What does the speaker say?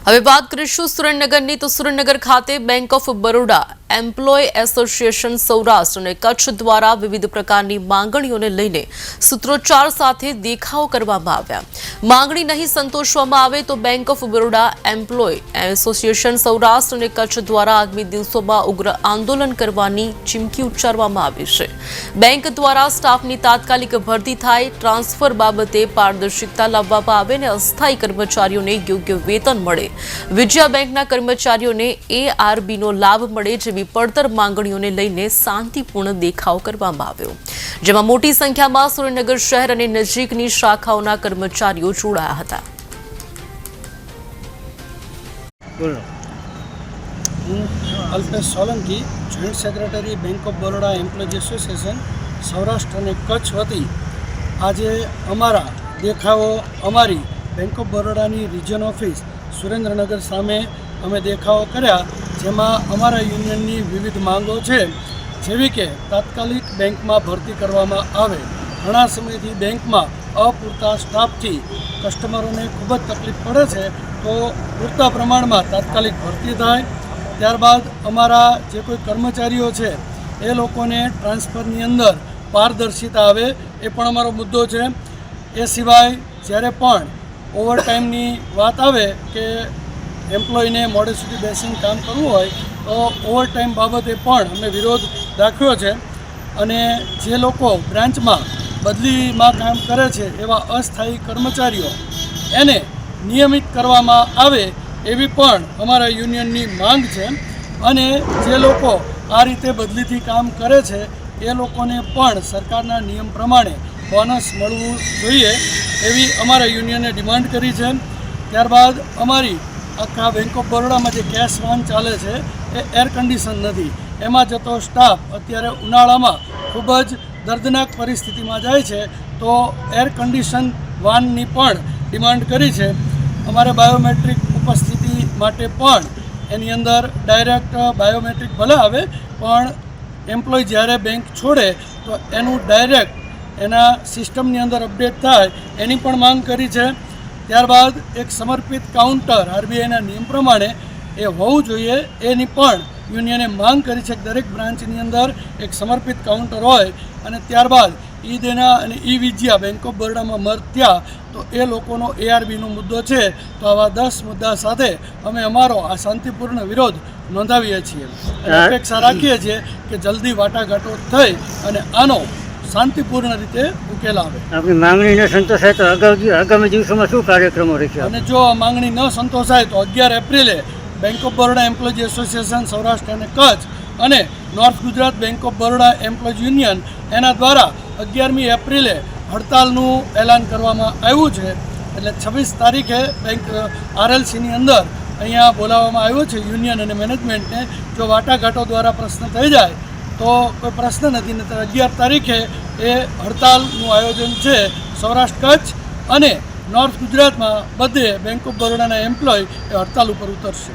હવે વાત કરીશું સુરેન્દ્રનગરની તો સુરેન્દ્રનગર ખાતે bank of Baroda employ association Saurashtra અને કચ્છ દ્વારા વિવિધ પ્રકારની માંગણીઓને લઈને સૂત્રોચ્ચાર સાથે દેખાવ કરવામાં આવ્યા। માંગણી નહીં સંતોષવામાં આવે તો bank of Baroda employ association Saurashtra અને કચ્છ દ્વારા આગામી દિવસોમાં ઉગ્ર આંદોલન કરવાની ચીમકી ઉચ્ચારવામાં આવી છે। બેંક દ્વારા સ્ટાફની તાત્કાલિક ભરતી થાય, ટ્રાન્સફર બાબતે પારદર્શિકતા લાવવામાં આવે અને અસ્થાયી કર્મચારીઓને યોગ્ય વેતન મળે, વિજયા બેંકના કર્મચારીઓને ARBનો લાભ મળે જેવી પડતર માંગણીઓને લઈને શાંતિપૂર્ણ દેખાવ કરવામાં આવ્યો, જેમાં મોટી સંખ્યામાં સુરેન્દ્રનગર શહેર અને નજીકની શાખાઓના કર્મચારીઓ જોડાયા હતા। Alpesh Solanki, joint secretary bank of Baroda employ association Saurashtra અને કચ્છ વતી આજે અમારા દેખાવો અમારી બેંક ઓફ બરોડાની રિજન ઓફિસ સુરેન્દ્રનગર સામે અમે દેખાવો કર્યા, જેમાં અમારા યુનિયનની વિવિધ માંગો છે, જેવી કે તાત્કાલિક બેંકમાં ભરતી કરવામાં આવે। ઘણા સમયથી બેંકમાં અપૂરતા સ્ટાફથી કસ્ટમરોને ખૂબ જ તકલીફ પડે છે, તો પૂરતા પ્રમાણમાં તાત્કાલિક ભરતી થાય। ત્યારબાદ અમારા જે કોઈ કર્મચારીઓ છે એ લોકોને ટ્રાન્સફરની અંદર પારદર્શિતા આવે, એ પણ અમારો મુદ્દો છે। એ સિવાય જ્યારે પણ ઓવરટાઈમની વાત આવે કે એમ્પ્લોયને મોડે સુધી બેસીને કામ કરવું હોય તો ઓવરટાઈમ બાબતે પણ અમે વિરોધ દાખવ્યો છે, અને જે લોકો બ્રાન્ચમાં બદલીમાં કામ કરે છે એવા અસ્થાયી કર્મચારીઓ એને નિયમિત કરવામાં આવે એવી પણ અમારા યુનિયનની માંગ છે। અને જે લોકો આ રીતે બદલીથી કામ કરે છે એ લોકોને પણ સરકારના નિયમ પ્રમાણે બોનસ મળવું જોઈએ એવી અમારા યુનિયને ડિમાન્ડ કરી છે। ત્યારબાદ અમારી આખા બેંક ઓફ બરોડામાં જે કેશ વાન ચાલે છે એ એર કન્ડિશન નથી, એમાં જતો સ્ટાફ અત્યારે ઉનાળામાં ખૂબ જ દર્દનાક પરિસ્થિતિમાં જાય છે, તો એર કન્ડિશન વાનની પણ ડિમાન્ડ કરી છે। અમારે બાયોમેટ્રિક ઉપસ્થિતિ માટે પણ એની અંદર ડાયરેક્ટ બાયોમેટ્રિક ભલે આવે પણ એમ્પ્લોય જ્યારે બેંક છોડે તો એનું ડાયરેક્ટ એના સિસ્ટમની અંદર અપડેટ થાય એની પણ માંગ કરી છે। ત્યારબાદ એક સમર્પિત કાઉન્ટર RBIના નિયમ પ્રમાણે એ હોવું જોઈએ એની પણ યુનિયને માંગ કરી છે કે દરેક બ્રાન્ચની અંદર એક સમર્પિત કાઉન્ટર હોય, અને ત્યારબાદ ઈ-દેના અને ઈ-વિજયા બેંક ઓફ બરોડામાં મર્જ થયા તો એ લોકોનો ARBનો મુદ્દો છે। તો આવા 10 મુદ્દા સાથે અમે અમારો આ શાંતિપૂર્ણ વિરોધ નોંધાવીએ છીએ અને અપેક્ષા રાખીએ છીએ કે જલ્દી વાટાઘાટો થઈ અને આનો શાંતિપૂર્ણ રીતે ઉકેલ આવે। આપણી માંગણી ન સંતોષાય તો આગામી દિવસોમાં શું કાર્યક્રમો રહેશે? અને જો આ માંગણી ન સંતોષાય તો 11 એપ્રિલે bank of Baroda employ association Saurashtra અને કચ્છ અને north Gujarat bank of Baroda employee union એના દ્વારા 11મી એપ્રિલે હડતાલનું એલાન કરવામાં આવ્યું છે। એટલે 26 તારીખે બેંક RLCની અંદર અહીંયા બોલાવવામાં આવ્યો છે યુનિયન અને મેનેજમેન્ટને। જો વાટાઘાટો દ્વારા પ્રશ્ન થઈ જાય તો કોઈ પ્રશ્ન નથી, ને 11 તારીખે એ હડતાલનું આયોજન છે। સૌરાષ્ટ્ર કચ્છ અને નોર્થ ગુજરાતમાં બધે બેંક ઓફ બરોડાના એમ્પ્લોય એ હડતાલ ઉપર ઉતરશે।